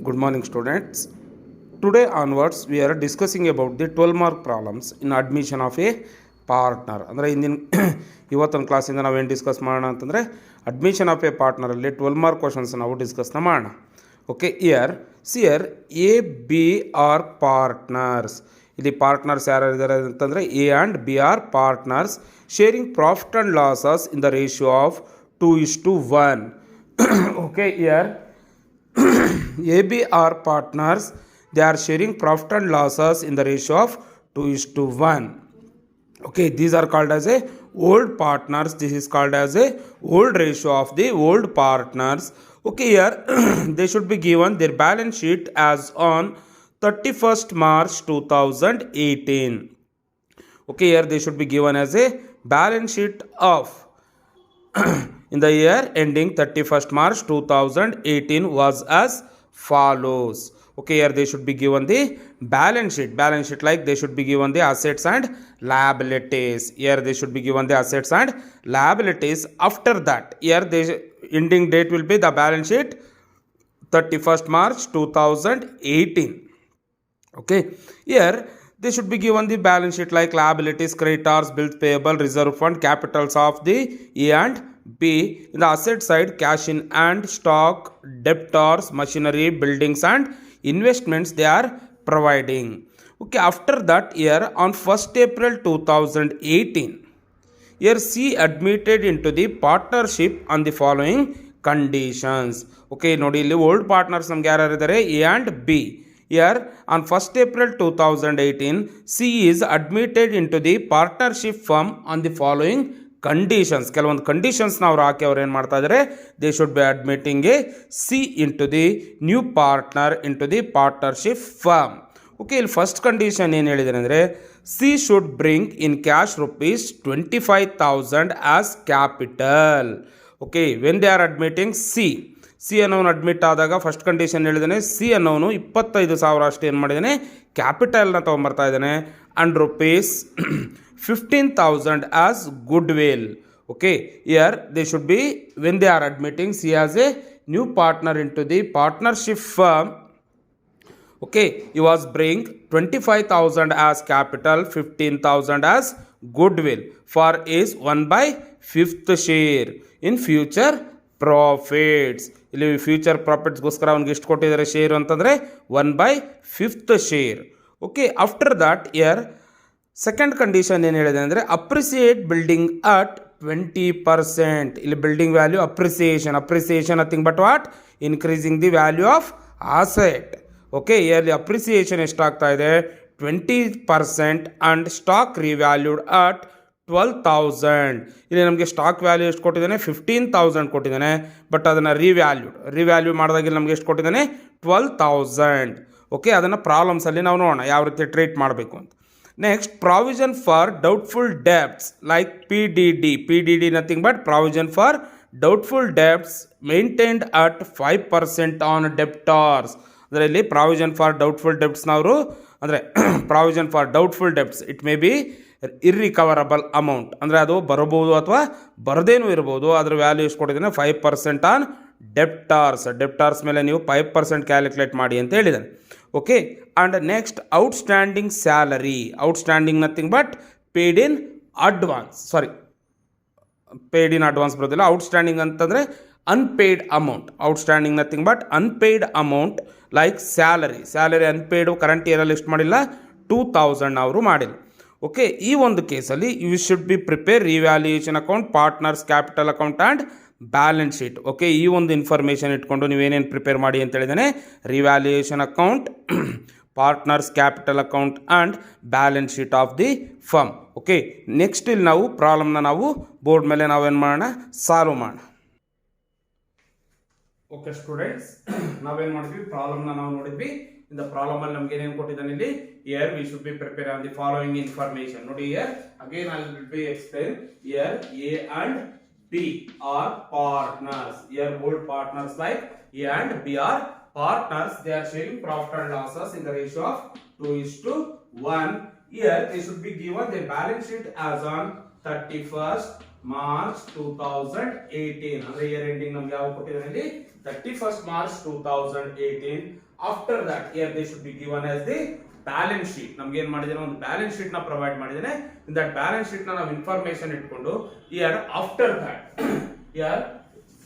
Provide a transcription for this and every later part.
Good morning, students. Today onwards, we are discussing about the 12-mark problems in admission of a partner. ಅಂದರೆ ಇಂದಿನ ಇವತ್ತಿನ ಕ್ಲಾಸಿಂದ ನಾವೇನು discuss ಮಾಡೋಣ ಅಂತಂದರೆ ಅಡ್ಮಿಷನ್ ಆಫ್ ಎ ಪಾರ್ಟ್ನರಲ್ಲಿ 12-mark ಕ್ವಶನ್ಸ್ ನಾವು ಡಿಸ್ಕಸ್ನ ಮಾಡೋಣ. Okay, here A B are partners. ಇಲ್ಲಿ ಪಾರ್ಟ್ನರ್ಸ್ ಯಾರ್ಯಾರಿದ್ದಾರೆ ಅಂತಂದರೆ A and B are partners sharing profit and losses in the ratio of 2:1. Okay, here AB are partners. They are sharing profit and losses in the ratio of 2:1. Okay, these are called as a old partners. This is called as a old ratio of the old partners. Okay, here they should be given their balance sheet as on 31st March 2018. Okay, here they should be given as a balance sheet of in the year ending 31st March 2018 was as follows. Okay, here they should be given the balance sheet like they should be given the assets and liabilities. Here they should be given the assets and liabilities. After that, here the ending date will be the balance sheet 31st March 2018. Okay, here they should be given the balance sheet like liabilities, creditors, bills payable, reserve fund, capitals of the A and B. In the asset side, cash in hand, stock, debtors, machinery, buildings and investments they are providing. Okay, after that, here on 1st April 2018, here C admitted into the partnership on the following conditions. Okay, ನೋಡಿ ಇಲ್ಲಿ old partners ನಮ್ಗೆ ಯಾರ್ಯಾರಿದ್ದಾರೆ A and B. Here on 1st April 2018, C is admitted into the partnership firm on the following conditions. ಕೆಲವೊಂದು ಕಂಡೀಷನ್ಸ್ನ ಅವ್ರು ಹಾಕಿ ಅವ್ರು ಏನು ಮಾಡ್ತಾ ಇದ್ದಾರೆ, they should be admitting a C into the new partner into the partnership firm. Okay, ಇಲ್ಲಿ first condition ಏನು ಹೇಳಿದ್ದಾರೆ ಅಂದರೆ C should bring in cash ₹25,000 as capital. Okay, when they are admitting C ಅನ್ನೋನು ಅಡ್ಮಿಟ್ ಆದಾಗ first condition ಹೇಳಿದ್ದಾನೆ, C ಅನ್ನೋನು 25,000 ಅಷ್ಟು ಏನು ಮಾಡಿದ್ದಾನೆ, ಕ್ಯಾಪಿಟಲ್ನ ತೊಗೊಂಬರ್ತಾ ಇದ್ದಾನೆ. And ₹15,000 as goodwill. Okay, here they should be, when they are admitting C as a new partner into the partnership firm. Okay, he was bring 25,000 as capital, 15,000 as goodwill for his 1/5 share in future profits. ಇಲ್ಲಿ future ಪ್ರಾಫಿಟ್ಸ್ಗೋಸ್ಕರ ಅವ್ನಿಗೆ ಎಷ್ಟು ಕೊಟ್ಟಿದ್ದಾರೆ share ಅಂತಂದರೆ 1/5 share. Okay, after that year second condition ಏನು ಹೇಳಿದೆ ಅಂದರೆ appreciate building at 20%. ಇಲ್ಲಿ building value appreciation nothing but what, increasing the value of asset. Okay, yearly appreciation ಎಷ್ಟಾಗ್ತಾ ಇದೆ 20% ಅಂಡ್ ಸ್ಟಾಕ್ ರಿವ್ಯಾಲ್ಯೂಡ್ ಅಟ್ 12,000. ಇಲ್ಲಿ ನಮಗೆ ಸ್ಟಾಕ್ ವ್ಯಾಲ್ಯೂ ಎಷ್ಟು ಕೊಟ್ಟಿದ್ದಾನೆ, 15,000 ಕೊಟ್ಟಿದ್ದಾನೆ. ಬಟ್ ಅದನ್ನು ರಿವ್ಯಾಲ್ಯೂ ಮಾಡಿದಾಗ ಇಲ್ಲಿ ನಮಗೆ ಎಷ್ಟು ಕೊಟ್ಟಿದ್ದಾನೆ, 12,000. ಓಕೆ, ಅದನ್ನು ಪ್ರಾಬ್ಲಮ್ಸಲ್ಲಿ ನಾವು ನೋಡೋಣ ಯಾವ ರೀತಿ ಟ್ರೀಟ್ ಮಾಡಬೇಕು ಅಂತ. Next, provision for doubtful debts like PDD nothing but provision for doubtful debts maintained at 5% on debtors. ಅಂದರೆ ಇಲ್ಲಿ ಪ್ರಾವಿಷನ್ ಫಾರ್ ಡೌಟ್ಫುಲ್ ಡೆಬ್ಟ್ಸ್ನವರು ಅಂದರೆ provision for doubtful debts it may be irrecoverable amount, ಅಂದರೆ ಅದು ಬರಬಹುದು ಅಥವಾ ಬರದೇನೂ ಇರ್ಬೋದು. ಅದರ ವ್ಯಾಲ್ಯೂ ಎಷ್ಟು ಕೊಟ್ಟಿದ್ದಾನೆ, 5% ಆನ್ ಡೆಬ್ಟಾರ್ಸ್ ಮೇಲೆ ನೀವು 5% ಕ್ಯಾಲ್ಕುಲೇಟ್ ಮಾಡಿ ಅಂತ ಹೇಳಿದ್ದಾನೆ. Okay, and next outstanding salary, outstanding nothing but paid in advance ಬರೋದಿಲ್ಲ. ಔಟ್ಸ್ಟ್ಯಾಂಡಿಂಗ್ ಅಂತಂದರೆ unpaid amount, outstanding nothing but unpaid amount like salary unpaid current ಇಯರಲ್ಲಿ ಎಷ್ಟು ಮಾಡಿಲ್ಲ, 2,000 ಅವರು ಮಾಡಿಲ್ಲ. ಓಕೆ, ಈ ಒಂದು ಕೇಸಲ್ಲಿ you should be prepare revaluation account, partners capital account and balance sheet. Okay, ಈ ಒಂದು ಇನ್ಫಾರ್ಮೇಷನ್ ಇಟ್ಕೊಂಡು ನೀವೇನೇನು ಪ್ರಿಪೇರ್ ಮಾಡಿ ಅಂತ ಹೇಳಿದ್ದಾನೆ, revaluation account, partners capital account and balance sheet of the firm. Okay, next ಇಲ್ಲಿ ನಾವು ಪ್ರಾಬ್ಲಮ್ನ ನಾವು ಬೋರ್ಡ್ ಮೇಲೆ ನಾವೇನು ಮಾಡೋಣ, ಸಾಲ್ವ್ ಮಾಡೋಣ. ಓಕೆ ಸ್ಟೂಡೆಂಟ್ಸ್, ನಾವೇನು ಮಾಡಿದ್ವಿ, ಪ್ರಾಬ್ಲಮ್ನ ನಾವು ನೋಡಿದ್ವಿ. In the problem ಅಲ್ಲಿ ನಮಗೆ ಏನೇನು ಕೊಟ್ಟಿದ್ದಾನೆ ಇಲ್ಲಿ, here we should be prepared on the following information. ನೋಡಿ, here again I will be explain. Here A and B are partners. Here old partners like A and B are partners. They are sharing profit and losses in the ratio of 2:1. Here they should be given the balance sheet as on 31st March 2018. ಅಂದ್ರೆ year ending ನಮಗೆ ಯಾವ ಕೊಟ್ಟಿದ್ದಾನೆ ಇಲ್ಲಿ, 31st March 2018. After that, here they should be given as the balance sheet. ನಮ್ಗೆ ಏನ್ ಮಾಡಿದಾನೆ, ಒಂದು balance sheet ನ ಪ್ರೊವೈಡ್ ಮಾಡಿದಾನೆ. ಇನ್ ದಟ್ ಬ್ಯಾಲೆನ್ಸ್ ಶೀಟ್ ನ ನಾವು ಇನ್ಫಾರ್ಮೇಶನ್ ಇಟ್ಕೊಂಡು year after that year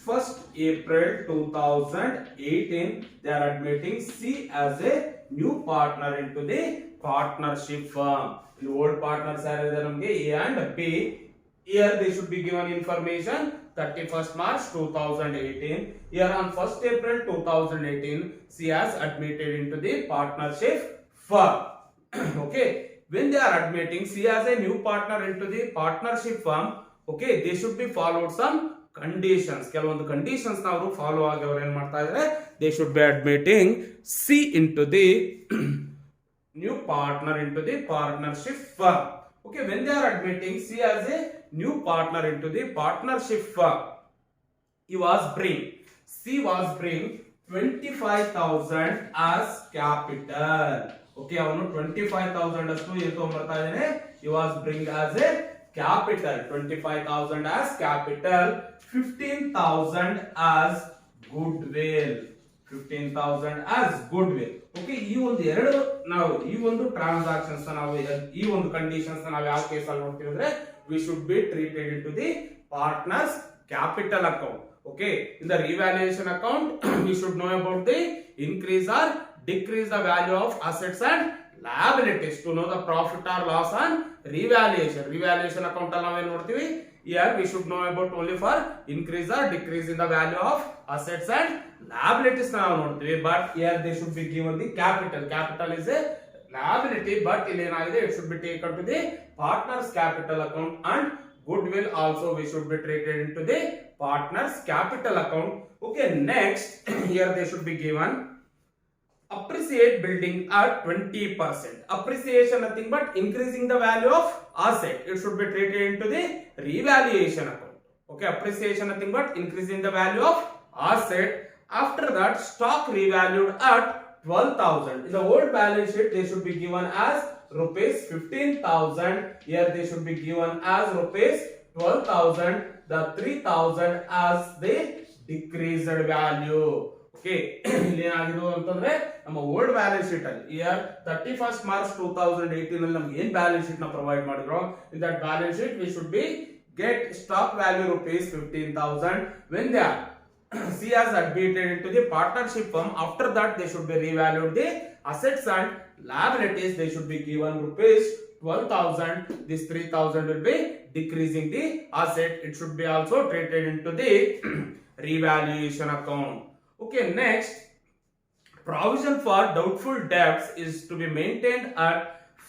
1st April 2018 they are admitting C as a new partner into the partnership firm. The old partners are ನಮಗೆ A and B. Here they should be given information 31st March 2018. Here on 1st April 2018 C has admitted into the partnership firm. Okay, when they are admitting C as a new partner into the partnership firm, okay, they should be followed some conditions. ಕೆಲವೊಂದು conditions ನಾವು follow ಆಗಿ ಅವರು ಏನ್ ಮಾಡ್ತಾ ಇದ್ದಾರೆ, they should be admitting C into the new partner into the partnership firm. Okay, when they are admitting C as a new partner into the partnership firm, C was bring 25,000 as capital. Okay, ಅವನು 25,000 ಅಷ್ಟು ಏನು ತಗೊಂಡ್ಬರ್ತಾ ಇದ್ದಾನೆ, he was bring as a capital, 25,000 as capital, 15,000 as goodwill, 15,000 as goodwill. Okay, ಈ ಒಂದು ಎರಡು ನಾವು ಈ ಒಂದು ಟ್ರಾನ್ಸಾಕ್ಷನ್ಸ್ ನಾವು ಈ ಒಂದು ಕಂಡೀಷನ್ಸ್ ನಾವು ಯಾವ ಕೇಸ್ ಅಲ್ಲಿ ನೋಡ್ತೀವಿ ಅಂದ್ರೆ, we should be treated into the partners capital account. Okay, in the revaluation account we should know about the increase or decrease the value of assets and liabilities to know the profit or loss on revaluation account ಅಲ್ಲಿ ನಾವು ಏನು ನೋಡ್ತೀವಿ, here we should know about only for increase or decrease in the value of assets and liabilities ನಾವು ನೋಡ್ತೀವಿ. But here they should be given the capital is a liability, but ಇಲ್ಲಿ ಏನಾಗಿದೆ, it should be taken to the partners capital account, and goodwill also we should be treated into the partners capital account. Okay, next here they should be given appreciate building at 20%. Appreciation nothing but increasing the value of asset, it should be treated into the revaluation account. Okay, appreciation nothing but increasing the value of asset. After that, stock revalued at 12,000. In the old balance sheet they should be given as rupees 15,000. Here they should be given as rupees 12,000. The 3,000 as the decreased value. Okay, ಇಲ್ಲಿ ಏನಾಗಿದ್ದು ಅಂತಂದ್ರೆ ನಮ್ಮ old balance sheet ಅಲ್ಲಿ year 31st March 2018 ಅಲ್ಲಿ ನಮ್ಗೆ ಏನ್ balance sheet ನ provide ಮಾಡಿದ್ರು, in that balance sheet V should be get stock value rupees 15,000. when they are C has admitted into the partnership firm, after that they should be revalued the assets and liabilities, they should be given rupees 12,000. This 3,000 will be decreasing the asset, it should be also treated into the revaluation account. Okay, next, provision for doubtful debts is to be maintained at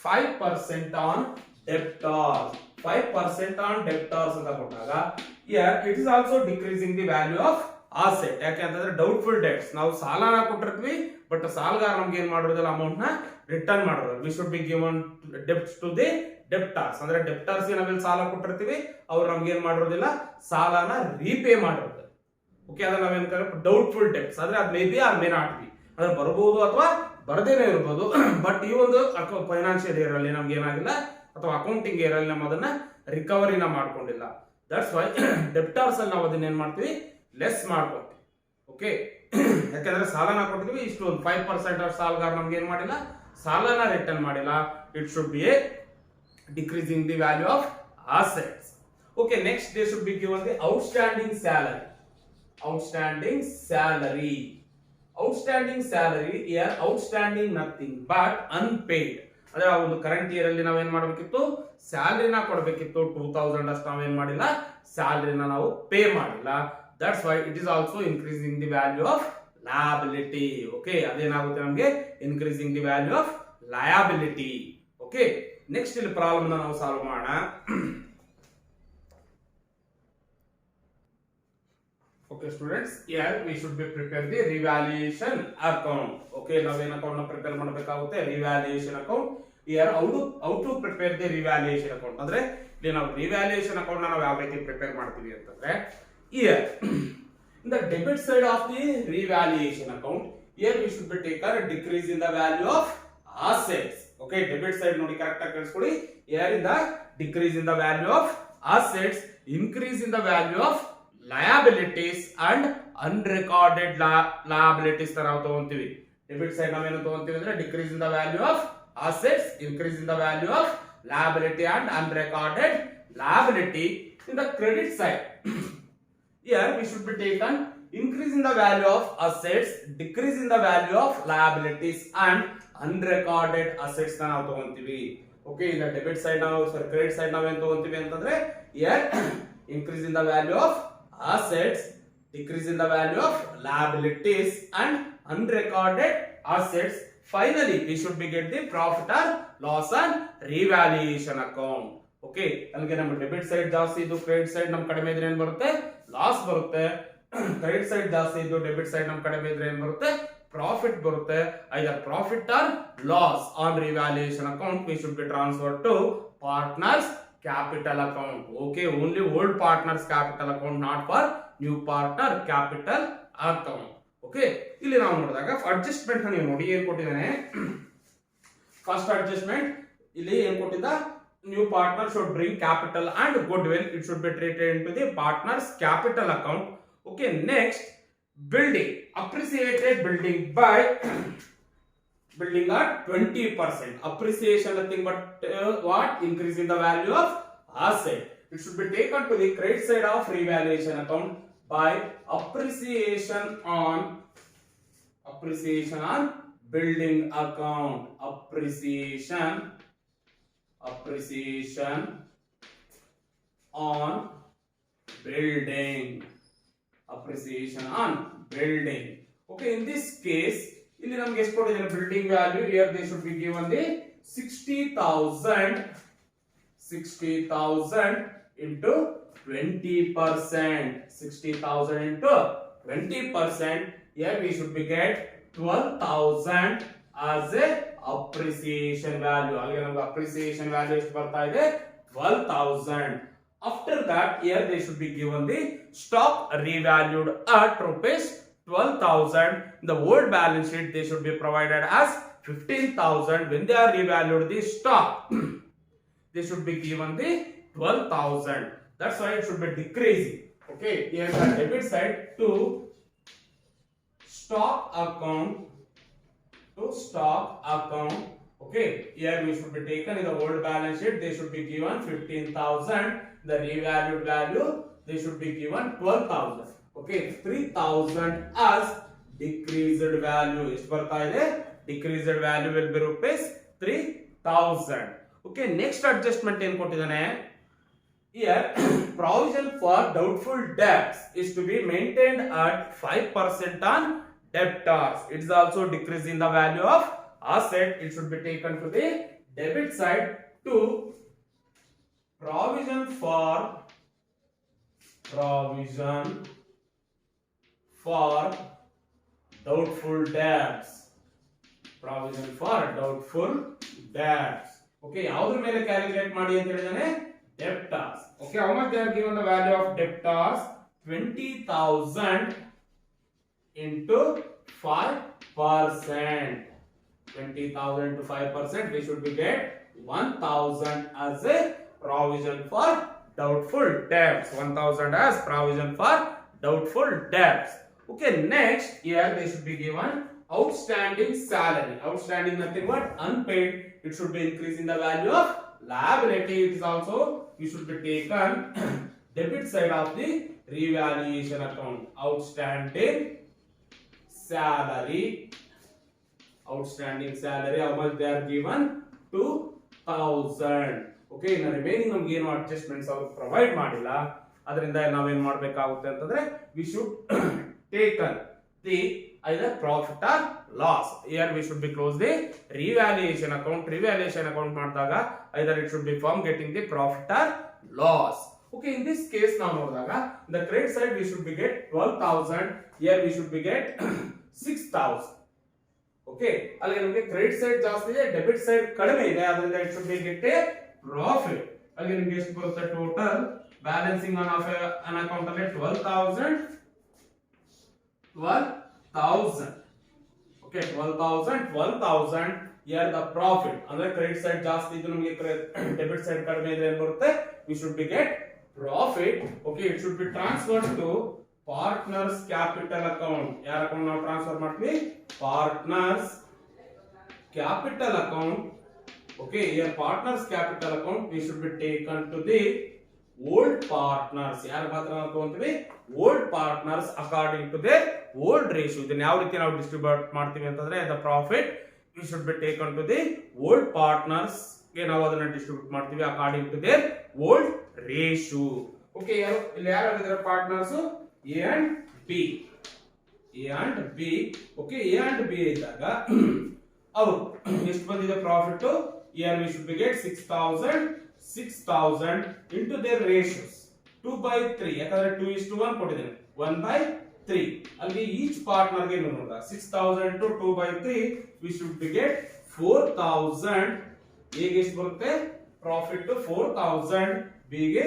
5% on debtors. 5% on debtors ಅಂತ ಕೊಟ್ಟಾಗ here it is also decreasing the value of asset. ಯಾಕೆಂತಂದ್ರೆ doubtful debts ನಾವು ಸಾಲನ ಕೊಟ್ಟಿರ್ತೀವಿ, but ಸಾಲಗಾರ ನಮ್ಗೆ ಏನ್ ಮಾಡೋದಿಲ್ಲ, ಅಮೌಂಟ್ ನ ರಿಟರ್ನ್ ಮಾಡೋದು. We should be given debts to the debtors. ಅಂದ್ರೆ ಡೆಬ್ಟರ್ಸ್ ನಾವೇನು ಸಾಲ ಕೊಟ್ಟಿರ್ತೀವಿ, ಅವ್ರು ನಮ್ಗೆ ಏನ್ ಮಾಡಿರೋದಿಲ್ಲ, ಸಾಲನ ರೀಪೇ ಮಾಡಿರೋದು. ಓಕೆ, ಅದನ್ನ ನಾವೇನು ಡೌಟ್ಫುಲ್ ಡೆಬ್ಟ್ಸ್. ಆದ್ರೆ ಅದು may be or may not be, ಅದ್ರ ಬರಬಹುದು ಅಥವಾ ಬರದೇನೆ ಇರಬಹುದು. ಬಟ್ ಈ ಒಂದು ಫೈನಾನ್ಷಿಯಲ್ ಇಯರ್ ಅಲ್ಲಿ ನಮ್ಗೆ ಏನಾಗಿಲ್ಲ, ಅಥವಾ ಅಕೌಂಟಿಂಗ್ ಇಯರ್ ಅಲ್ಲಿ ನಾವು ಅದನ್ನ ರಿಕವರಿನ ಮಾಡ್ಕೊಂಡಿಲ್ಲ. ದಟ್ಸ್ ವೈ ಡೆಬ್ಟರ್ಸ್ ಅಲ್ಲಿ ನಾವು ಅದನ್ನ ಏನ್ ಮಾಡ್ತೀವಿ, ಲೆಸ್ ಮಾಡ್ಕೊತೀವಿ. ಓಕೆ, ಯಾಕಂದ್ರೆ ಸಾಲನ ಕೊಟ್ಟಿದ್ವಿ, ಇಷ್ಟು ಒಂದು 5% ಆಫ್ ಸಾಲಗಾರ ನಮ್ಗೆ ಏನ್ ಮಾಡಿಲ್ಲ, ಸಾಲನ ರಿಟರ್ನ್ ಮಾಡಿಲ್ಲ. It should B A decreasing the value of assets. Okay, next they should be given the outstanding salary. Outstanding salary here, outstanding nothing but unpaid. ಅಂದ್ರೆ ಆ ಒಂದು ಕರೆಂಟ್ ಇಯರ್ ಅಲ್ಲಿ ನಾವೇನ್ ಮಾಡಬೇಕಿತ್ತು, ಸ್ಯಾಲರಿನ ಕೊಡಬೇಕಿತ್ತು. 2,000 ಅಷ್ಟು ನಾವೇನ್ ಮಾಡಿಲ್ಲ, ಸ್ಯಾಲರಿನ ನಾವು ಪೇ ಮಾಡಿಲ್ಲ. That's why it is also increasing the value of liability. Okay, ಅದೇನಾಗುತ್ತೆ ನಮಗೆ, increasing the value of liability. Okay, next ಇಲ್ಲಿ ಪ್ರಾಬ್ಲಮ್ ನಾವು ಸಾಲ್ವ್ ಮಾಡೋಣ. Okay students, here we should be prepare the revaluation account. Okay, ನಾವೇನ್ account ನ prepare ಮಾಡಬೇಕಾಗುತ್ತೆ, revaluation account. Here how to prepare the revaluation account ಅಂದ್ರೆ ಇಲ್ಲಿ ನಾವು revaluation account ನ ನಾವು ಯಾವ ರೀತಿ ಪ್ರಿಪೇರ್ ಮಾಡ್ತೀವಿ ಅಂತಂದ್ರೆ, here in the debit side of the revaluation account, here we should be take a decrease in the value of assets. Okay, debit side ನೋಡಿ ಕರೆಕ್ಟ್ ಆಗಿ ಕೇಳಿಸ್ಕೊಳ್ಳಿ. here in the decrease in the value of assets, increase in the value of liabilities and ಅನ್ರೆಕಾರ್ಡೆಡ್ liabilities ನಾವು ತಗೊಂತೀವಿ. Debit side ನಾವೇನು ತಗೊಂತೀವಿ ಅಂದ್ರೆ decrease in the value of assets, increase in the value of liability and unrecorded liability. In the credit side, here we should be taken increase in the value of assets, decrease in the value of liabilities and unrecorded assets na ನಾವು ತಗೊಂತೀವಿ. Okay, in the debit side ನಾವು credit side ನಾವು ಏನು ತಗೊಂತೀವಿ ಅಂತಂದ್ರೆ here increase in the value of assets, decrease in the value of liabilities and unrecorded assets. Finally, we should be get the profit or loss and revaluation account. Okay, ಅಲ್ಲಿಗೆ ನಮ್ಮ debit side ಜಾಸ್ತಿ ಇದ್ದು credit side ನಮ್ಮ ಕಡಿಮೆ ಇದ್ರೆ ಏನ್ ಬರುತ್ತೆ, loss ಬರುತ್ತೆ. ಕ್ರೆಡಿಟ್ ಸೈಡ್ ಜಾಸ್ತಿ ಇದ್ದು ಡೆಬಿಟ್ ಸೈಡ್ ನಮ್ಮ ಕಡಿಮೆ ಇದ್ರೆ ಏನ್ ಬರುತ್ತೆ, ಪ್ರಾಫಿಟ್ ಬರುತ್ತೆ. Either profit or loss on revaluation account we should be transferred to partners capital account. Okay, only old partners capital account, not for new partner capital account. Okay, ಇಲ್ಲಿ ನಾವು ನೋಡಿದಾಗ adjustment ನೀವು ನೋಡಿ ಏನ್ ಕೊಟ್ಟಿದ್ದಾನೆ. ಫಸ್ಟ್ ಅಡ್ಜಸ್ಟ್ಮೆಂಟ್ ಇಲ್ಲಿ ಏನ್ ಕೊಟ್ಟಿದ್ದ, new partner should bring capital and good will, it should be treated in to the partners capital account. Okay, next building, appreciated building by building at 20%. Appreciation nothing but what, increase in the value of asset. It should be taken to the credit side of revaluation account by appreciation on building account. Appreciation on building. Appreciation on building. Okay, in this case ಇಲ್ಲಿ ನಮಗೆ ಎಷ್ಟು ಕೊಟ್ಟಿದ್ದಾರೆ, building value here they should be given the 60,000 into 20%. 60,000 into 20%. Here we should be get 12,000 as a appreciation value. ಅಲ್ಲಿಗೆ ನಮಗೆ appreciation value ಎಷ್ಟು ಬರ್ತಾ ಇದೆ, 12,000. After that, here they should be given the stock revalued at rupees 12,000. In the old balance sheet they should be provided as 15,000. When they are revalued the stock, they should be given the 12,000. That's why it should be decreasing. Okay, here the debit side to stock account. Okay, here we should be taken in the old balance sheet they should be given 15,000. The revalued value they should be given 12,000. Okay, 3,000 as decreased value. ಎಷ್ಟು ಬರ್ತಾ ಇದೆ, decreased value will be rupees 3,000. Okay, next adjustment ಏನು ಕೊಟ್ಟಿದ್ದಾನೆ, here provision for doubtful debts is to be maintained at 5% on debtors. It is also decrease in the value of asset. It should be taken to the debit side to provision for doubtful debts. Provision for doubtful debts. Okay, ಯಾವುದ್ರ ಮೇಲೆ calculate ಮಾಡಿ ಅಂತ ಹೇಳಿದಾನೆ, debtors. Okay, how much they are given the value of debtors, 20,000 into 5%. 20,000 into 5%, we should be get 1,000 as a provision for doubtful debts. 1,000 as provision for doubtful debts. Okay, next here they should be given outstanding salary. Outstanding nothing but unpaid. It should be increasing the value of liability. It is also you should be taken debit side of the revaluation account. Outstanding salary. How much they are given, 2,000. Okay, ಇನ್ನು remaining ನಮ್ಗೆ ಏನು adjustments ಅವರು provide ಮಾಡಿಲ್ಲ, ಅದರಿಂದ ನಾವೇನ್ ಮಾಡ್ಬೇಕಾಗುತ್ತೆ ಅಂತಂದ್ರೆ we should taken the either profit or loss. Here we should be close the revaluation account. Revaluation account ಮಾಡಿದಾಗ either it should be from getting the profit or loss. Okay, in this case ನಾವು ನೋಡಿದಾಗ the credit side we should be get 12,000. Here we should be get 6,000. Okay, ಅಲ್ಲಿಗೆ ನಮಗೆ credit side ಜಾಸ್ತಿ ಇದೆ, debit side ಕಡಿಮೆ ಇದೆ, ಅದರಿಂದ it should be get a profit. ಅಲ್ಲಿಗೆ ನಿಮಗೆ ಎಷ್ಟು ಬರುತ್ತೆ, total balancing on off an account ಅಲ್ಲಿ 12,000. Okay, 12,000. Here the profit ಅಂದ್ರೆ ಕ್ರೆಡಿಟ್ ಸೈಡ್ ಜಾಸ್ತಿ ಇದ್ದು ನಮಗೆ ಡೆಬಿಟ್ ಸೈಡ್ ಕಡಿಮೆ ಇದೆ ಏನು ಬರುತ್ತೆ, we should be get profit. Okay, it should be transferred to partners capital account. ಯಾರ ಅಕೌಂಟ್ ನಾವು ಟ್ರಾನ್ಸ್ಫರ್ ಮಾಡ್ತೀವಿ? Partners capital account. Okay, here partners capital account we should be taken to the old partners. ಯಾರು ಮಾತ್ರ ನಾವು ತಗೊಂತೀವಿ? old partners according to their old ratio. ಇದನ್ನ ಯಾವ ರೀತಿ ನಾವು ಡಿಸ್ಟ್ರಿಬ್ಯೂಟ್ ಮಾಡ್ತೀವಿ ಅಂತಂದ್ರೆ the profit we should be taken to the old partners ಗೆ ನಾವು ಅದನ್ನ ಡಿಸ್ಟ್ರಿಬ್ಯೂಟ್ ಮಾಡ್ತೀವಿ according to their old ratio. Okay, ಇಲ್ಲಿ ಯಾರು ಇದ್ದಾರೆ partners? A and B. A and B. Okay, A and B ಇದ್ದಾಗ ಅವರು ಎಷ್ಟು ಬಂದಿದೆ profit? Here we should be get 6,000 into their ratios 2/3. ಯಾಕಂದ್ರೆ 2:1 ಕೊಟ್ಟಿದ್ದೇನೆ, 1/3. ಅಲ್ಲಿ ಈಚ್ ಪಾರ್ಟ್ನರ್ ಗೆ ನೋಡೋಣ 6,000 into 2/3 we should be get 4,000. A ಗೆ ಎಷ್ಟು ಬರುತ್ತೆ ಪ್ರಾಫಿಟ್? 4,000. B ಗೆ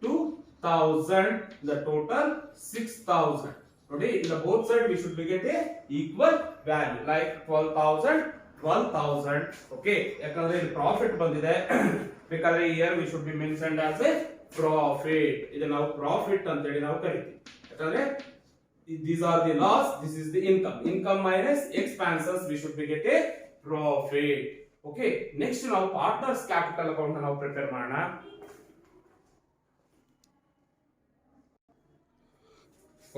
2,000. the total 6,000. ನೋಡಿ, in the both side we should be get a equal value like 12,000. Okay, ಯಾಕಂದ್ರೆ ಇಲ್ಲಿ ಪ್ರಾಫಿಟ್ ಬಂದಿದೆ, ಬೇಕಾದ್ರೆ here we should be mentioned as a profit. ಇದು ನಾವು ಪ್ರಾಫಿಟ್ ಅಂತ ಹೇಳಿ ನಾವು ಕರಿತೀವಿ. ಯಾಕಂದ್ರೆ these are the loss, this is the income minus expenses, we should be get a profit. Okay, next ನಾವು ಪಾರ್ಟ್ನರ್ಸ್ ಕ್ಯಾಪಿಟಲ್ ಅಕೌಂಟ್ ನಾವು ಪ್ರಿಪೇರ್ ಮಾಡೋಣ.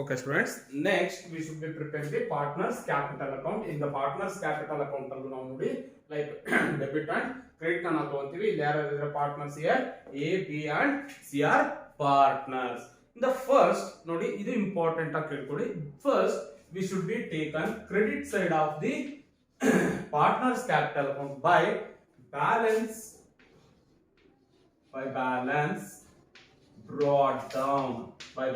Okay students, next we should be preparing the partners capital account. In the partners capital account allu ನಾವು ನೋಡಿ like debit and credit ಅನ್ನು ತಗೊಂತೀವಿ. ಇಲ್ಲಿ ಯಾರು ಇದ್ದಾರೆ partners? here A, B and C are partners. In the first ನೋಡಿ, ಇದು important ಆಗಿ ಕೇಳ್ಕೊಳ್ಳಿ. First we should be taken credit side of the partners capital account by balance brought down. By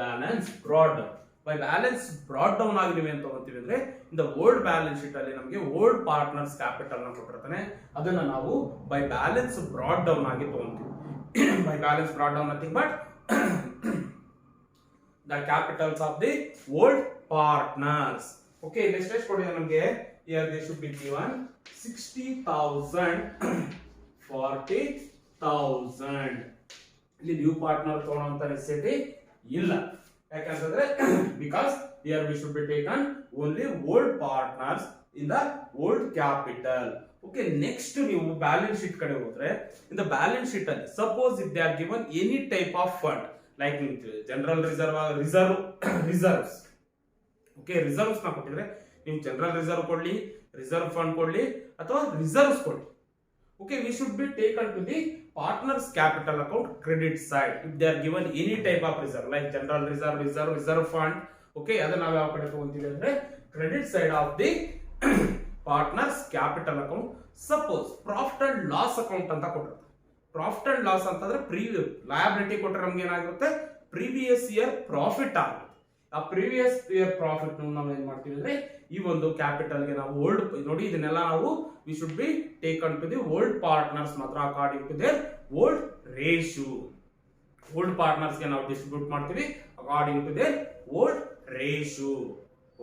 balance brought down ಆಗಿ ನೀವು ಏನು ತಗೊಂತೀವಿ ಅಂದ್ರೆ in the old balance sheet ಅಲ್ಲಿ ನಮಗೆ old partners capital ನ ಕೊಟ್ಟಿರ್ತಾನೆ, ಅದನ್ನ ನಾವು by balance brought down ಆಗಿ ತಗೊಂತೀವಿ. by balance brought down nothing but the capitals of the old partners. Okay, next ಎಷ್ಟು ಕೊಡಿದೆ ನಮಗೆ? here they should be given 60,000 40,000. ಇಲ್ಲಿ ನ್ಯೂ ಪಾರ್ಟ್ನರ್ ತಗೊಳ್ಳೋಂತ ನೆಸೆಸಿಟಿ ಇಲ್ಲ. ಯಾಕಂತಂದ್ರೆ because here we should be taken only old partners in the old capital. Okay, next ನೀವು balance sheet ಕಡೆ ಹೋದ್ರೆ in the balance sheet ಅಲ್ಲಿ suppose if they are given any type of fund like general reserves. Okay, reserves ನ ಕೊಟ್ಟಿದ್ರೆ ನೀವು general reserve ಕೊಡ್ಲಿ, reserve fund ಕೊಡ್ಲಿ ಅಥವಾ ರಿಸರ್ವ್ಸ್ ಕೊಡ್ಲಿ. Okay, we should be taken to the partners capital account credit side if they are given any type of reserve like general reserve fund. Okay, ಅದನ್ನ ನಾವು ಯಾವ ಕಡೆ ತಗೊಂತೀವಿ ಅಂದ್ರೆ credit side of the partners capital account. Suppose profit and loss account ಅಂತ ಕೊಟ್ಟಿರ್ತಾರೆ. profit and loss ಅಂತಂದ್ರೆ liability ಕೊಟ್ಟರೆ ನಮಗೆ ಏನಾಗುತ್ತೆ? previous year profit ಆಗುತ್ತೆ. ಆ ಪ್ರೀವಿಯಸ್ ಇಯರ್ ಪ್ರಾಫಿಟ್ ನಾವು ಏನ್ ಮಾಡ್ತೀವಿ ಅಂದ್ರೆ ಈ ಒಂದು ಕ್ಯಾಪಿಟಲ್ ಗೆ ನಾವು ಓಲ್ಡ್ ನೋಡಿ, ಇದನ್ನೆಲ್ಲ ನಾವು we should be taken to the old partners ಮಾತ್ರ according to their old ratio. Old partners ಗೆ ನಾವು ಡಿಸ್ಟ್ರಿಬ್ಯೂಟ್ ಮಾಡ್ತೀವಿ according to their old ratio.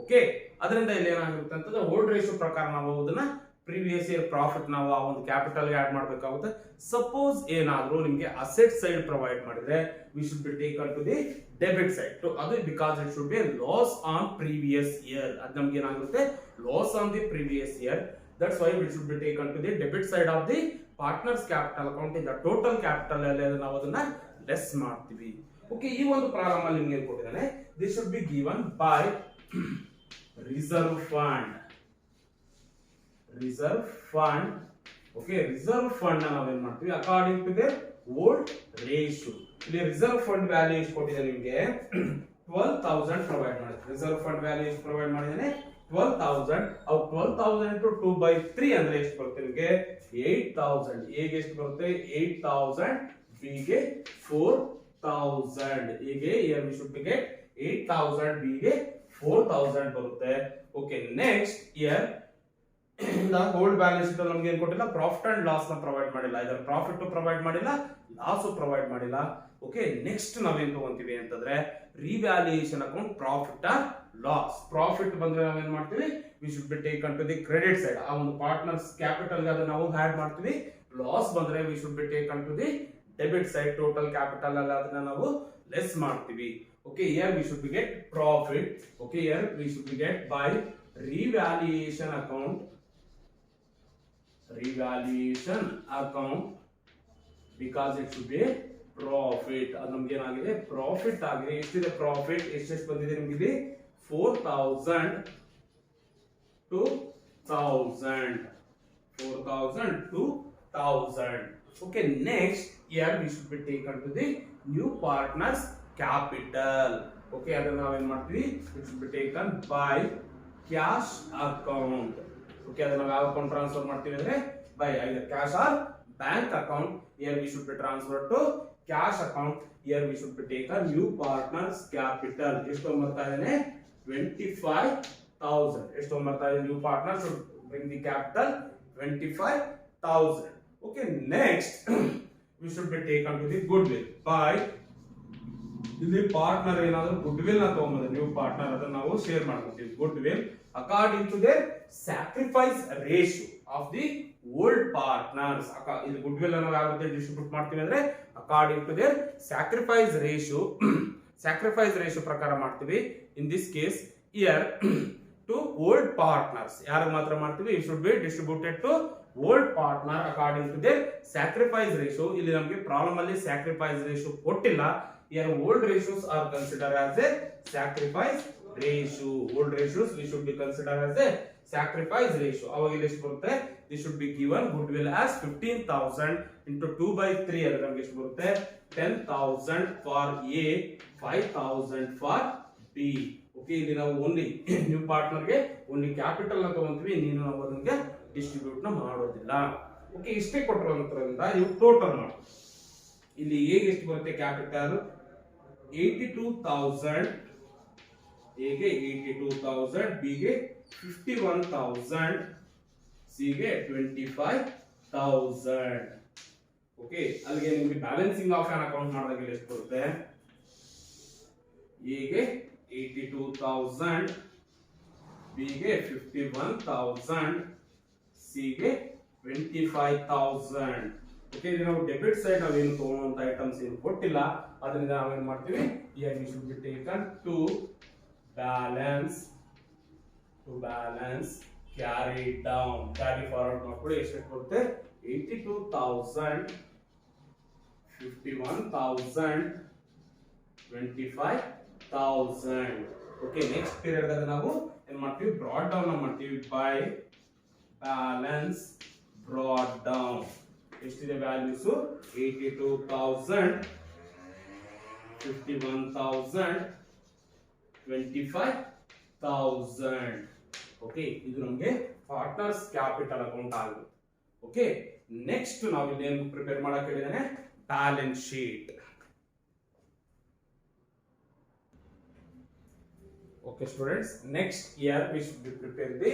Okay, ಅದರಿಂದ ಇಲ್ಲಿ ಏನಾಗುತ್ತೆ ಅಂತಂದ್ರೆ ಓಲ್ಡ್ ರೇಷಿಯೋ ಪ್ರಕಾರ ನಾವು ಅದನ್ನ ಪ್ರೀವಿಯಸ್ ಇಯರ್ ಪ್ರಾಫಿಟ್ ನಾವು ಆ ಒಂದು ಕ್ಯಾಪಿಟಲ್ ಗೆ ಆಡ್ ಮಾಡಬೇಕಾಗುತ್ತೆ. ಸಪೋಸ್ ಏನಾದ್ರೂ ನಿಮಗೆ ಅಸೆಟ್ ಸೈಡ್ ಪ್ರೊವೈಡ್ ಮಾಡಿದ್ರೆ we should be taken to the debit side to ಅದು because it should be loss on previous year. ಅದು ನಮ್ಗೆ ಏನಾಗುತ್ತೆ? Loss on the previous year. That's why we should be taken to the debit side of the partners capital account. ಇಂದ total capital ಅಲ್ಲಿ ನಾವು ಅದನ್ನ less ಮಾಡ್ತೀವಿ. Okay, ಈ ಒಂದು ಪ್ರಾಬ್ಲಮ್ ಅಲ್ಲಿ ನಿಮ್ಗೆ ಏನ್ ಕೊಟ್ಟಿದ್ದಾನೆ? This should be given by reserve fund. Okay, reserve fund ನಾವು ಏನ್ ಮಾಡ್ತೀವಿ according to their old ratio. ಇಲ್ಲಿ ರಿಸರ್ವ್ ಫಂಡ್ ವ್ಯಾಲ್ಯೂ ಎಷ್ಟು ಕೊಟ್ಟಿದೆ ನಿಮಗೆ? 12,000 ಪ್ರೊವೈಡ್ ಮಾಡಿದೆ. ರಿಸರ್ವ್ ಫಂಡ್ ವ್ಯಾಲ್ಯೂ ಎಷ್ಟು ಪ್ರೊವೈಡ್ ಮಾಡಿದಾನೆ? 12,000. ಅವು 12,000 into 2/3 ಅಂದ್ರೆ ಎಷ್ಟು ಬರುತ್ತೆ ನಿಮಗೆ? 8,000. ಎ ಗೆ ಎಷ್ಟು ಬರುತ್ತೆ? 8,000. ಬಿ ಗೆ 4,000. ಹೀಗೆ here we should get 8,000. B ಗೆ 4,000 ಬರುತ್ತೆ. Okay, next year old balance sheet ನಮ್ಗೆ ಏನ್ ಕೊಟ್ಟಿಲ್ಲ? ಪ್ರಾಫಿಟ್ ಅಂಡ್ ಲಾಸ್ ನ ಪ್ರೊವೈಡ್ ಮಾಡಿಲ್ಲ. ಇದರ ಪ್ರಾಫಿಟ್ ಪ್ರೊವೈಡ್ ಮಾಡಿಲ್ಲ, ಲಾಸ್ ಪ್ರೊವೈಡ್ ಮಾಡಿಲ್ಲ. ಓಕೆ, ನೆಕ್ಸ್ಟ್ ನಾವೇನ್ ತಗೊಂತೀವಿ ಅಂತಂದ್ರೆ revaluation account profit or loss. Profit ಬಂದ್ರೆ ನಾವೇನ್ ಮಾಡ್ತೀವಿ? We should be taken to the credit side. ಆ ಒಂದು ಪಾರ್ಟ್ನರ್ಸ್ ಕ್ಯಾಪಿಟಲ್ ಗೆ ಅದನ್ನ ನಾವು ಆಡ್ ಮಾಡ್ತೀವಿ. ಲಾಸ್ ಬಂದ್ರೆ we should be taken to the debit side. Total capital ಅಲ್ಲಿ ಅದನ್ನ ನಾವು ಲೆಸ್ ಮಾಡ್ತೀವಿ. Okay, here we should be get profit. Okay, here we should be get by revaluation account. Revaluation account because it should be profit. ಅದು ನಮಗೆ ಏನಾಗಿದೆ profit ಆಗಿದೆ. ಎಷ್ಟಿದೆ profit ಎಷ್ಟು ಬಂದಿದೆ ನಿಮಗೆ ಇಲ್ಲಿ 4000 to 1000. 4000 to 1000. Okay, next here we should be taken to the new partners capital. Okay, ಅದನ್ನ ನಾವು ಏನು ಮಾಡ್ತೀವಿ it should be taken by cash account. Okay, ಅದನ್ನ ನಾವು ಯಾವ ಅಕೌಂಟ್ ಟ್ರಾನ್ಸ್ಫರ್ ಮಾಡ್ತೀವಿ ಅಂದ್ರೆ by either cash or bank account. Here we should be transferred to cash account. Here we should be taken new partners capital. ಎಷ್ಟು ಬರ್ತಾ ಇದೆ 25000. ಎಷ್ಟು ಬರ್ತಾ ಇದೆ new partners should bring the capital 25000. Okay, next we should be taken to the goodwill by ಇಲ್ಲಿ partner ಏನಾದರೂ goodwill ನ ತಗೊಂಬಂದ್ರೆ ನ್ಯೂ ಪಾರ್ಟ್ನರ್ ಅದನ್ನ ನಾವು ಶೇರ್ ಮಾಡ್ಕೊತೀವಿ. Goodwill according to their sacrifice ratio of the old partners. ಇಲ್ಲಿ goodwill ಅನ್ನು ಯಾವ ರೀತಿ ಡಿಸ್ಟ್ರಿಬ್ಯೂಟ್ ಮಾಡ್ತೀವಿ ಅಂದ್ರೆ according to their sacrifice ratio ಪ್ರಕಾರ ಮಾಡ್ತೀವಿ. In this case year to old partners ಯಾರು ಮಾತ್ರ ಮಾಡ್ತೀವಿ it should be distributed to old partner according to their sacrifice ratio. ಇಲ್ಲಿ ನಮಗೆ ಪ್ರಾಬ್ಲಮ್ ಅಲ್ಲಿ ಸ್ಯಾಕ್ರಿಫೈಸ್ ರೇಷಿಯೋ ಕೊಟ್ಟಿಲ್ಲ. Here old ratios are considered as a sacrifice ratio. Old ratios we should be considered as a sacrifice ratio. ಅವಾಗ ಇಲ್ಲಿ ಎಷ್ಟು ಬರುತ್ತೆ this should be given goodwill as 15000 into 2/3 ಅಲ್ಲಿ ನಮಗೆ ಎಷ್ಟು ಬರುತ್ತೆ 10000 for A, 5000 for B. Okay, ಇಲ್ಲಿ ನಾವು ಓನ್ಲಿ ನ್ಯೂ ಪಾರ್ಟ್ನರ್ ಗೆ ಓನ್ಲಿ ಕ್ಯಾಪಿಟಲ್ ನ ತಗೊಂತೀವಿ, ನೀನು ನಾವು ಅದನ್ನ ಡಿಸ್ಟ್ರಿಬ್ಯೂಟ್ ನ ಮಾಡೋದಿಲ್ಲ. ಓಕೆ, ಇಷ್ಟೇ ಕೊಟ್ಟಿರೋದ್ರಿಂದ ನೀವು ಟೋಟಲ್ ಮಾಡಿ ಇಲ್ಲಿ A ಗೆ ಎಷ್ಟು ಬರುತ್ತೆ ಕ್ಯಾಪಿಟಲ್ 82000, A ಗೆ 82000, B ಗೆ 51000, C ಗೆ 25000. ಓಕೆ, ಅಲ್ಲಿಗೆ ನಿಮಗೆ ಬ್ಯಾಲೆನ್ಸಿಂಗ್ ಆಫ್ ಆನ್ ಅಕೌಂಟ್ ಮಾಡಿದಾಗ ಎಷ್ಟು ಬರುತ್ತೆ A ಗೆ 82000, B ಗೆ 51000, C ಗೆ 25000. ಓಕೆ, ಇದು ನಾವು ಡೆಬಿಟ್ ಸೈಡ್ ನಾವು ಏನು ತಗೊಳ್ಳುವಂತ ಐಟಮ್ಸ್ ಏನು ಕೊಟ್ಟಿಲ್ಲ, ಅದರಿಂದ ನಾವೇನು ಮಾಡ್ತೀವಿ here we should be taken to balance carry down, carry forward ಮಾಡ್ಕೊಳ್ಳಿ. ಎಷ್ಟು ಬರುತ್ತೆ 82000, 51000, 25000. ಓಕೆ, ನೆಕ್ಸ್ಟ್ ಪೀರಿಯಡ್ ದಾಗ ನಾವು ಏನು ಮಾಡ್ತೀವಿ ಬ್ರಾಡ್ ಡೌನ್ ಮಾಡ್ತೀವಿ by balance brought down. ಎಷ್ಟಿದೆ ವ್ಯಾಲ್ಯೂಸ್ 82000, 51000, 25000. ಓಕೆ, ಇದು ನಮಗೆ ಪಾರ್ಟ್ನರ್ಸ್ ಕ್ಯಾಪಿಟಲ್ ಅಕೌಂಟ್ ಆಗುತ್ತೆ. ಓಕೆ, ನೆಕ್ಸ್ಟ್ ನಾವು ಇಲ್ಲಿ ಏನು ಪ್ರಿಪೇರ್ ಮಾಡಕ್ಕೆ ಹೇಳಿದಾನೆ balance sheet. Okay students, next year we should be prepare the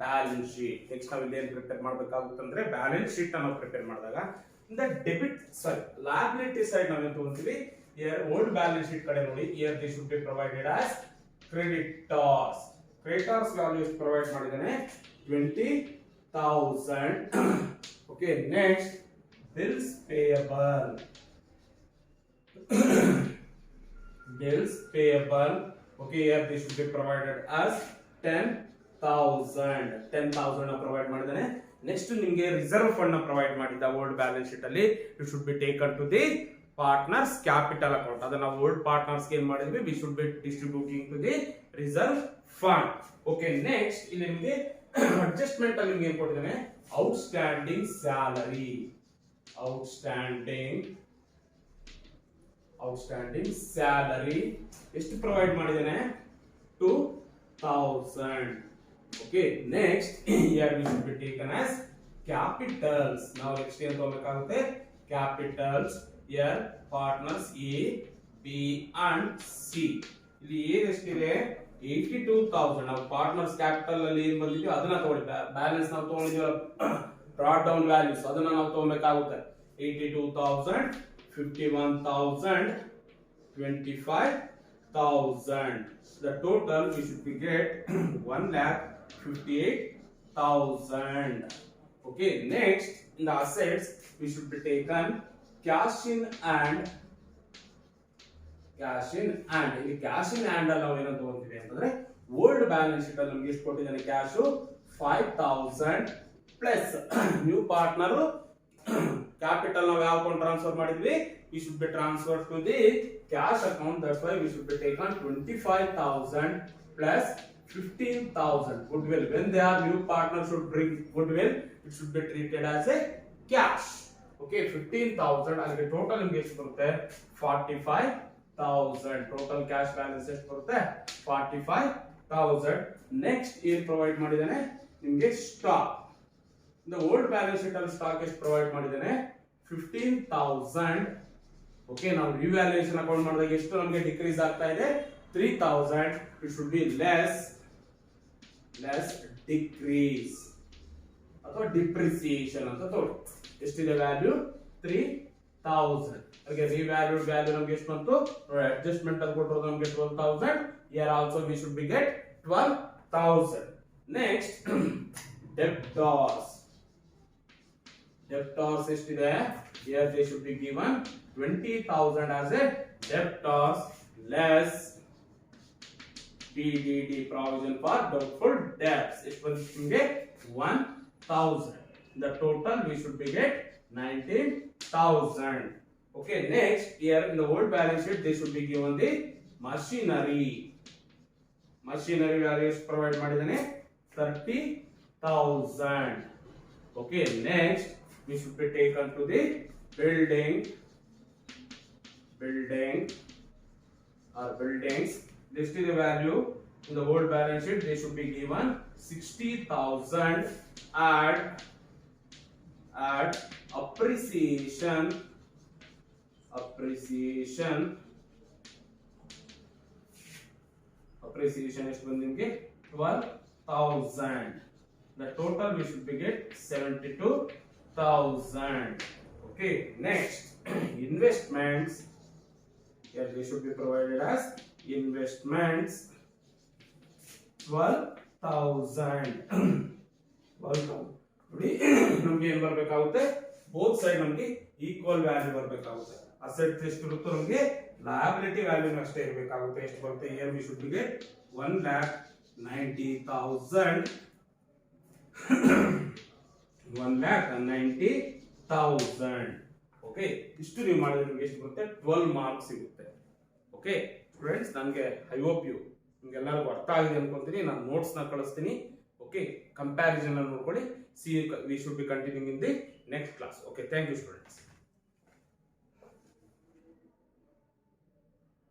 balance sheet. Next ನಾವು ಇಲ್ಲಿ ಪ್ರಿಪೇರ್ ಮಾಡಬೇಕಾಗುತ್ತೆ ಅಂದ್ರೆ ಬ್ಯಾಲೆನ್ಸ್ ಶೀಟ್ ನಾವು ಪ್ರಿಪೇರ್ ಮಾಡಿದಾಗ ಲಯಬಿಲಿಟಿ ಸೈಡ್ ನಾವೇನು ತಗೊಂತೀವಿ here old balance sheet ಕಡೆ ನೋಡಿ here they should be provided as creditors. Creditors value is provide ಮಾಡಿದಾನೆ 20000. Okay, next bills payable. Bills payable. Okay, here they should be provided as 10,000. 10,000 provide ಮಾಡಿದಾನೆ. Next ನಿಮಗೆ reserve fund ನ provide ಮಾಡಿದ old balance sheet ಅಲ್ಲಿ it should be taken to the partners capital account. ಅದನ್ನ ನಾವು old partners ಗೆ ಏನ್ ಮಾಡಿದ್ವಿ we should be distributing to the reserve fund. Okay, next ಇಲ್ಲಿ ನಿಮಗೆ ಅಡ್ಜಸ್ಟ್ಮೆಂಟ್ ಅಲ್ಲಿ ನಿಮಗೆ ಏನ್ ಕೊಟ್ಟಿದ್ದಾನೆ ಔಟ್ಸ್ಟ್ಯಾಂಡಿಂಗ್ ಸ್ಯಾಲರಿ. ಔಟ್ಸ್ಟ್ಯಾಂಡಿಂಗ್ ಸ್ಯಾಲರಿ ಎಷ್ಟು ಪ್ರೊವೈಡ್ ಮಾಡಿದ್ದಾನೆ 2000. Okay, next here we should be taken as capitals. Now next ಏನು ತಗೋಬೇಕಾಗುತ್ತೆ capitals. Here partners A, B and C. ಇಲ್ಲಿ A ಎಷ್ಟಿದೆ 82000. ನಾವು ಪಾರ್ಟ್ನರ್ಸ್ ಕ್ಯಾಪಿಟಲ್ ಅಲ್ಲಿ ಏನು ಬಂದಿದೆಯೋ ಅದನ್ನ ತಗೊಳ್ಳಿ. ಬ್ಯಾಲೆನ್ಸ್ ನಾವು ತಗೊಂಡಿದ್ದೀವಲ್ಲ ಬ್ರಾಡ್ ಡೌನ್ ವ್ಯಾಲ್ಯೂಸ್ ಅದನ್ನ ನಾವು ತಗೋಬೇಕಾಗುತ್ತೆ 82000, 51000, 25000. The total we should be get 1,58,000. Okay, next in the assets we should be taken cash in and cash in hand. ಇಲ್ಲಿ ಕ್ಯಾಶ್ ಇನ್ ಹ್ಯಾಂಡ್ ಅಲ್ಲಿ ನಾವು ಏನಂತ ತಗೊಂತೀವಿ ಅಂತಂದ್ರೆ ಓಲ್ಡ್ ಬ್ಯಾಲೆನ್ಸ್ ಶೀಟ್ ಅಲ್ಲಿ ನಮ್ಗೆ ಎಷ್ಟು ಕೊಟ್ಟಿದ್ದಾನೆ cash 5000 plus new partner capital ನಾವು ಯಾವ ಅಕೌಂಟ್ ಟ್ರಾನ್ಸ್ಫರ್ ಮಾಡಿದ್ವಿ, we should be transferred to the cash account. That's why we should be taken 25,000 plus 15,000 goodwill. When they are new partners should bring goodwill, it should be treated as a cash. Okay, 15,000 and the total engagement ಬರುತ್ತೆ 45,000. Total cash balance ಎಷ್ಟು ಬರುತ್ತೆ 45,000. Next ಏನ್ provide ಮಾಡಿದಾನೆ ನಿಮಗೆ stock. The old balance sheet ಅಲ್ಲಿ stock ಎಷ್ಟು provide ಮಾಡಿದಾನೆ 15,000. Okay, ನಾವು ರಿವ್ಯಾಲ್ಯೂಯೇಷನ್ ಅಕೌಂಟ್ ಮಾಡಿದಾಗ ಎಷ್ಟು ನಮಗೆ ಡಿಕ್ರೀಸ್ ಆಗ್ತಾ ಇದೆ 3,000. It should be less decrease ಅಥವಾ ಡಿಪ್ರಿಸಿಯೇಷನ್ ಅಂತ ತಗೊಳ್ಳಿ. ಎಷ್ಟಿದೆ ವ್ಯಾಲ್ಯೂ 3,000. ಹಾಗೆ ರಿವ್ಯಾಲ್ಯೂಡ್ ವ್ಯಾಲ್ಯೂ ನಮಗೆ ಎಷ್ಟು ಬಂತು, ಅಡ್ಜಸ್ಟ್ಮೆಂಟ್ ಅಲ್ಲಿ ಕೊಟ್ಟಿರೋದು ನಮಗೆ 12,000. Here also we should be get 12,000. Next debtors ಎಷ್ಟಿದೆ, here they should be given 20,000 as a debtors less PDD provision for doubtful debts. ಎಷ್ಟು ಬಂದಿದೆ ನಿಮಗೆ 1,000. The total we should be get 19,000. Okay, next here in the old balance sheet they should be given the machinery values provide ಮಾಡಿದಾನೆ 30,000. Okay, next we should be taken to the building or buildings. This is the value in the old balance sheet. They should be given 60,000. Add appreciation ಎಷ್ಟು ಬಂದು ನಿಮಗೆ 12,000. The total we should be get 72,000. Okay, next investments. Here they should be provided as investments 12,000. ನೋಡಿ ನಮ್ಗೆ ಏನ್ ಬರ್ಬೇಕಾಗುತ್ತೆ, both side ನಮ್ಗೆ equal value ಬರ್ಬೇಕಾಗುತ್ತೆ. Asset ಎಷ್ಟು ಇರುತ್ತೋ ನಮ್ಗೆ ಲಯಬಿಲಿಟಿ ವ್ಯಾಲ್ಯೂ ಅಷ್ಟೇ ಇರಬೇಕಾಗುತ್ತೆ. ಎಷ್ಟು ಬರುತ್ತೆ, here we should be get 1,90,000. 1,90,000. Okay, ಇಷ್ಟು ನೀವು ಮಾಡಿದ್ರೆ ನಿಮಗೆ ಎಷ್ಟು ಬರುತ್ತೆ 12 ಮಾರ್ಕ್ಸ್ ಸಿಗುತ್ತೆ. ಓಕೆ ಸ್ಟೂಡೆಂಟ್ಸ್, ನನಗೆ ಐ ಹೋಪ್ ನಿಮ್ಗೆಲ್ಲರಿಗೂ ಅರ್ಥ ಆಗಿದೆ ಅನ್ಕೊಂತೀನಿ. ನಾನು ನೋಟ್ಸ್ ನ ಕಳಿಸ್ತೀನಿ. ಓಕೆ, ಕಂಪ್ಯಾರಿಸನ್ ಅನ್ನು ನೋಡ್ಕೊಳ್ಳಿ. We should be continuing in the next class. Okay, thank you students.